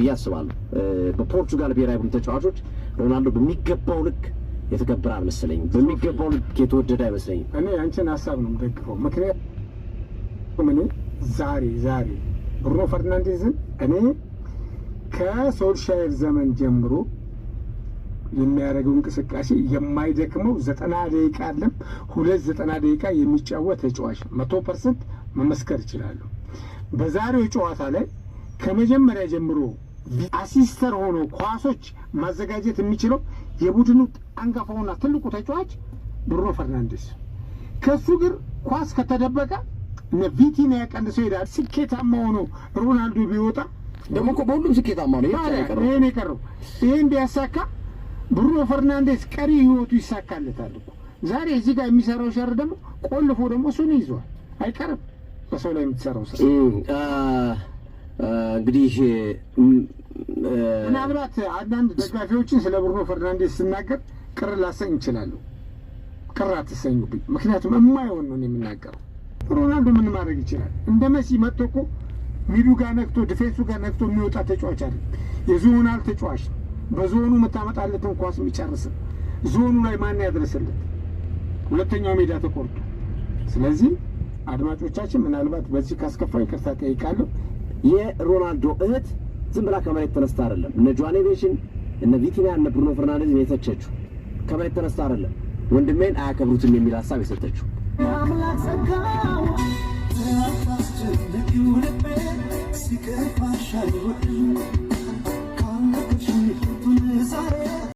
ብዬ አስባለሁ። በፖርቹጋል ብሔራዊ ቡድን ተጫዋቾች ሮናልዶ በሚገባው ልክ የተከበረ አልመሰለኝም። በሚገባው ልክ የተወደደ አይመስለኝም። እኔ አንቺን ሀሳብ ነው የምደግፈው። ምክንያቱም እኔ ዛሬ ብሩኖ ፈርናንዴዝን እኔ ከሶልሻየር ዘመን ጀምሮ የሚያደርገው እንቅስቃሴ የማይደክመው 90 ደቂቃ አይደለም 90 ደቂቃ የሚጫወት ተጫዋች 100% መመስከር ይችላል። በዛሬው ጨዋታ ላይ ከመጀመሪያ ጀምሮ አሲስተር ሆኖ ኳሶች ማዘጋጀት የሚችለው የቡድኑ አንጋፋውና ትልቁ ተጫዋች ብሩኖ ፈርናንዴዝ። ከሱ ግን ኳስ ከተደበቀ እነ ቪቲና ያቀንሰው ይሄዳል። ስኬታማ ሆኖ ሮናልዶ ቢወጣ ደግሞ እኮ በሁሉም ስኬታማ ነው። ይሄን የቀረው ይሄን ቢያሳካ ብሩኖ ፈርናንዴዝ ቀሪ ህይወቱ ይሳካለታል እኮ። ዛሬ እዚህ ጋር የሚሰራው ሸር ደግሞ ቆልፎ ደግሞ እሱን ይዟል። አይቀርም በሰው ላይ የምትሰራው ስራ። እንግዲህ ምናልባት አንዳንድ ደጋፊዎችን ስለ ብሩኖ ፈርናንዴዝ ስናገር ቅር ላሰኝ ይችላሉ። ቅር አትሰኙብኝ፣ ምክንያቱም የማይሆን ነው የምናገረው። ሮናልዶ ምን ማድረግ ይችላል? እንደ መሲ መጥቶ እኮ ሚዱ ጋር ነክቶ ዲፌንሱ ጋር ነክቶ የሚወጣ ተጫዋች አይደል። የዞናል ተጫዋች በዞኑ መታመጣለትን ኳስ የሚጨርስ ዞኑ ላይ ማን ያድረስለት? ሁለተኛው ሜዳ ተቆርጦ። ስለዚህ አድማጮቻችን ምናልባት በዚህ ካስከፋው ይቅርታ ጠይቃለሁ። የሮናልዶ እህት ዝም ብላ ከመሬት ተነስታ አይደለም እነ ጆዋኔ ቤሽን እነ ቪቲና እነ ብሩኖ ፈርናንዴዝ የተቸችው ከመሬት ተነስታ አይደለም። ወንድሜን አያከብሩትም የሚል ሀሳብ የሰጠችው አምላክ ሰጋው ተፋስጀልዩ ልቤ ሲከፋሻል ወድ ካንኩሽ ዛሬ